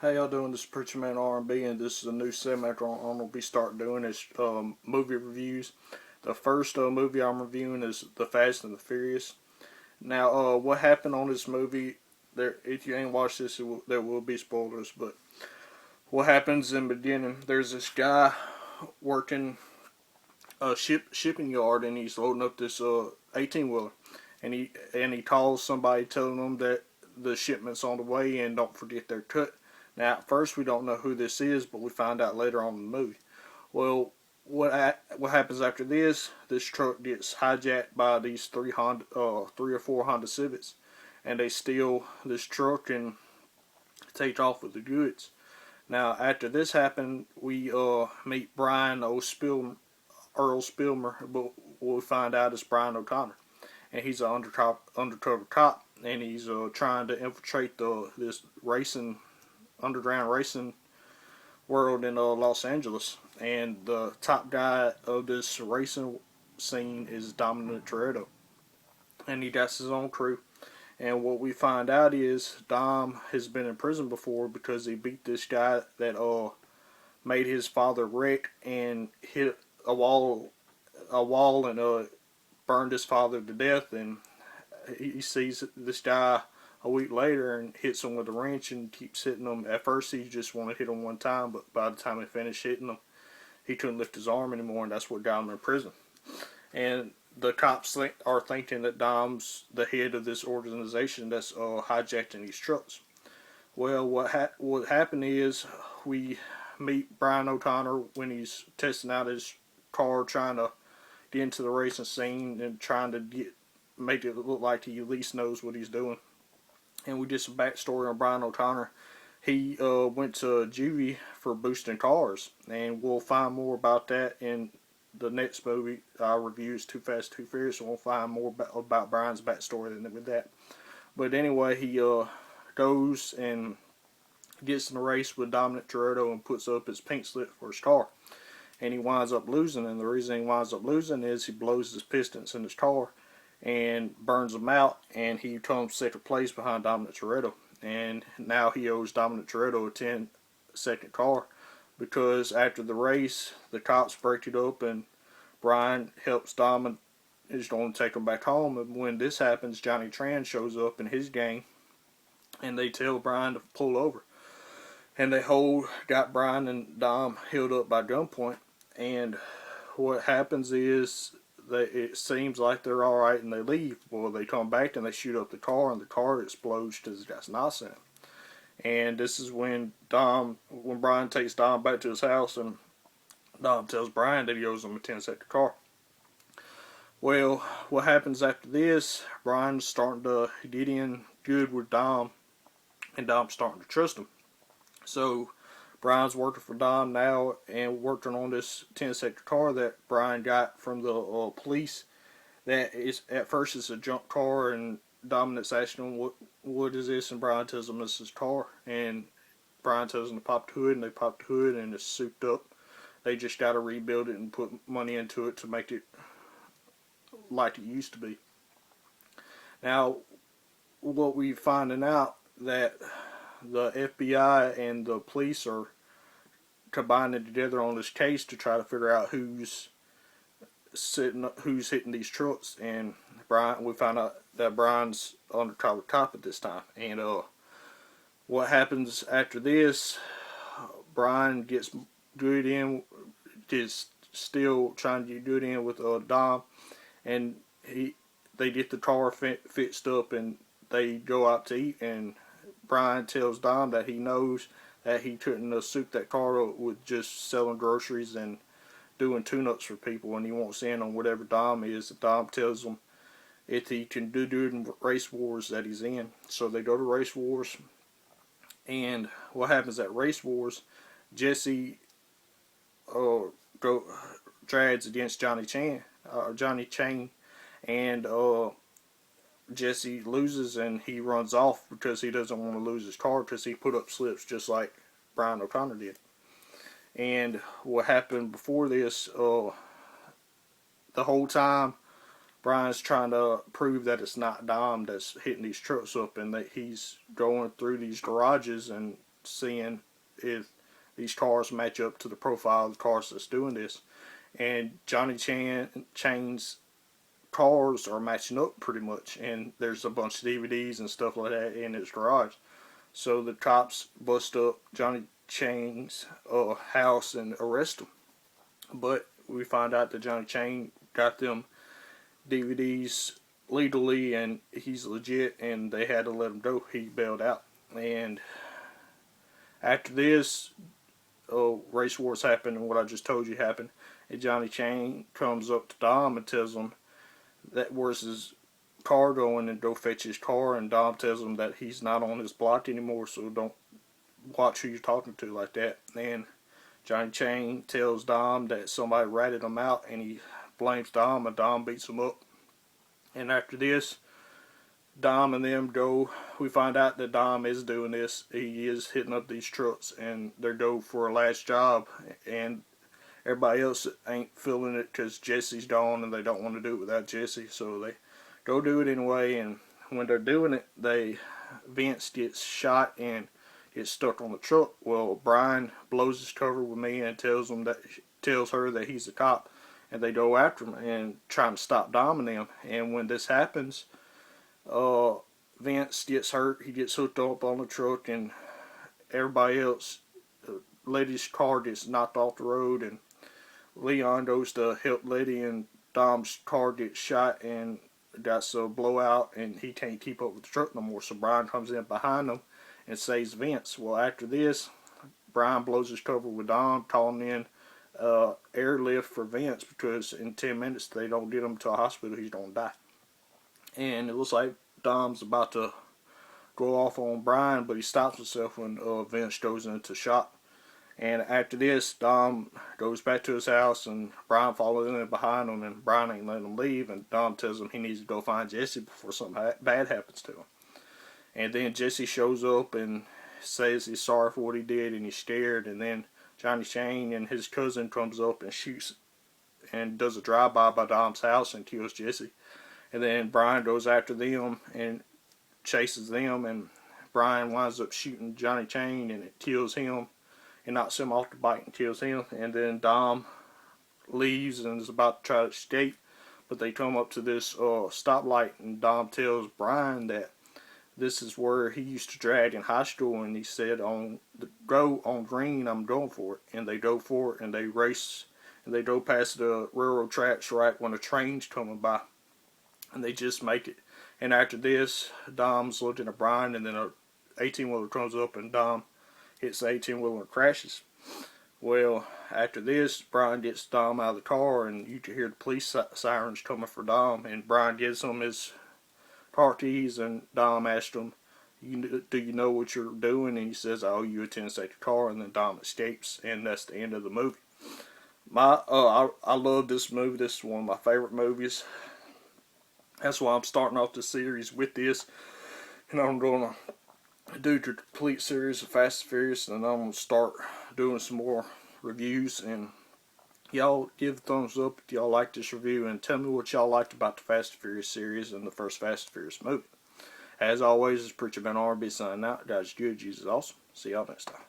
How y'all doing? This is Preacher Man R&B, and this is a new segment I'm gonna be start doing is movie reviews. The first movie I'm reviewing is The Fast and the Furious. Now, what happened on this movie? There, if you ain't watched this, there will be spoilers. But what happens in the beginning? There's this guy working a shipping yard, and he's loading up this 18 wheeler, and he calls somebody telling them that the shipment's on the way, and don't forget their cut. Now, at first, we don't know who this is, but we find out later on in the movie. Well, what happens after this? This truck gets hijacked by these three or four Honda Civics, and they steal this truck and take off with the goods. Now, after this happened, we meet Brian Earl Spillmer, but what we find out is Brian O'Connor, and he's an undercover cop, and he's trying to infiltrate this underground racing world in Los Angeles. And the top guy of this racing scene is Dominic Toretto, and he got his own crew. And what we find out is Dom has been in prison before because he beat this guy that made his father wreck and hit a wall and burned his father to death. And he sees this guy a week later and hits him with a wrench and keeps hitting him. At first, he just wanted to hit him one time, but by the time he finished hitting him, he couldn't lift his arm anymore, and that's what got him in prison. And the cops are thinking that Dom's the head of this organization that's hijacking these trucks. Well, what happened is we meet Brian O'Connor when he's testing out his car, trying to get into the racing scene and trying to make it look like he at least knows what he's doing. And we did some backstory on Brian O'Connor. He went to juvie for boosting cars, and we'll find more about that in the next movie I review is Too Fast, Too Furious, and we'll find more about Brian's backstory than with that. But anyway, he goes and gets in a race with Dominic Toretto and puts up his pink slip for his car. And he winds up losing, and the reason he winds up losing is he blows his pistons in his car and burns them out, and he comes second place behind Dominic Toretto. And now he owes Dominic Toretto a 10-second car because after the race, the cops break it up, and Brian helps Dom and is going to take him back home. And when this happens, Johnny Tran shows up in his gang, and they tell Brian to pull over. And they got Brian and Dom held up by gunpoint. And what happens is it seems like they're all right, and they leave. Well, they come back and they shoot up the car, and the car explodes because it got knots in it. And this is when Brian takes Dom back to his house, and Dom tells Brian that he owes him a 10-second car. Well, what happens after this? Brian's starting to get in good with Dom, and Dom's starting to trust him. So Brian's working for Dom now and working on this 10-second car that Brian got from the police. That is, at first it's a junk car, and Dominic's asking him what is this, and Brian tells him this is his car, and Brian tells them to pop the hood, and they pop the hood, and it's souped up. They just got to rebuild it and put money into it to make it like it used to be. Now, what we're finding out that the FBI and the police are combining together on this case to try to figure out who's hitting these trucks. And we found out that Brian's undercover cop at this time. And what happens after this? Brian gets good in, is still trying to get good in with Dom, and they get the car fixed up, and they go out to eat. And Brian tells Dom that he knows that he couldn't soup that car up with just selling groceries and doing tune-ups for people, and he wants in on whatever Dom is. Dom tells him if he can do it in race wars that he's in. So they go to race wars, and what happens at race wars? Jesse drags against Johnny Chain, and Jesse loses, and he runs off because he doesn't want to lose his car because he put up slips just like Brian O'Connor did. And what happened before this, the whole time Brian's trying to prove that it's not Dom that's hitting these trucks up, and that he's going through these garages and seeing if these cars match up to the profile of the cars that's doing this. And Johnny Chain's cars are matching up pretty much, and there's a bunch of DVDs and stuff like that in his garage. So the cops bust up Johnny Chain's house and arrest him. But we find out that Johnny Chain got them DVDs legally and he's legit, and they had to let him go. He bailed out. And after this, race wars happened, and what I just told you happened. And Johnny Chain comes up to Dom and tells him that where's his car going, and go fetch his car. And Dom tells him that he's not on his block anymore, so don't watch who you're talking to like that. And Johnny Chain tells Dom that somebody ratted him out, and he blames Dom, and Dom beats him up. And after this, Dom and them go, we find out that Dom is doing this. He is hitting up these trucks, and they go for a last job, and everybody else ain't feeling it because Jesse's gone and they don't want to do it without Jesse, so they go do it anyway. And when they're doing it, Vince gets shot and gets stuck on the truck. Well, Brian blows his cover with me and tells her that he's a cop, and they go after him and trying to stop Dom and them. And when this happens, Vince gets hurt. He gets hooked up on the truck, and everybody else, Letty's car gets knocked off the road, and Leon goes to help Letty, and Dom's car gets shot and got a blowout, and he can't keep up with the truck no more. So Brian comes in behind him and saves Vince. Well, after this, Brian blows his cover with Dom, calling in airlift for Vince, because in 10 minutes they don't get him to a hospital, he's gonna die. And it looks like Dom's about to go off on Brian, but he stops himself when Vince goes into shock. And after this, Dom goes back to his house, and Brian follows in behind him, and Brian ain't letting him leave, and Dom tells him he needs to go find Jesse before something bad happens to him. And then Jesse shows up and says he's sorry for what he did, and he's scared. And then Johnny Chain and his cousin comes up and shoots and does a drive-by by Dom's house and kills Jesse. And then Brian goes after them and chases them, and Brian winds up shooting Johnny Chain, and it kills him and knocks him off the bike and kills him. And then Dom leaves and is about to try to escape, but they come up to this stoplight, and Dom tells Brian that this is where he used to drag in high school, and he said, on the go on green, I'm going for it. And they go for it, and they race, and they go past the railroad tracks right when a train's coming by, and they just make it. And after this, Dom's looking at Brian, and then a 18-wheeler comes up, and Dom hits the 18-wheeler and crashes. Well, after this, Brian gets Dom out of the car, and you can hear the police sirens coming for Dom, and Brian gives him his car keys, and Dom asks him, do you know what you're doing? And he says, I owe you a 10-second car, and then Dom escapes, and that's the end of the movie. I love this movie. This is one of my favorite movies. That's why I'm starting off the series with this, and I'm going to do the complete series of Fast and Furious, and I'm going to start doing some more reviews. And y'all give a thumbs up if y'all like this review, and tell me what y'all liked about the Fast and Furious series and the first Fast and Furious movie. As always, it's Preacher Ben R.B. signing out. God's good, Jesus awesome. See y'all next time.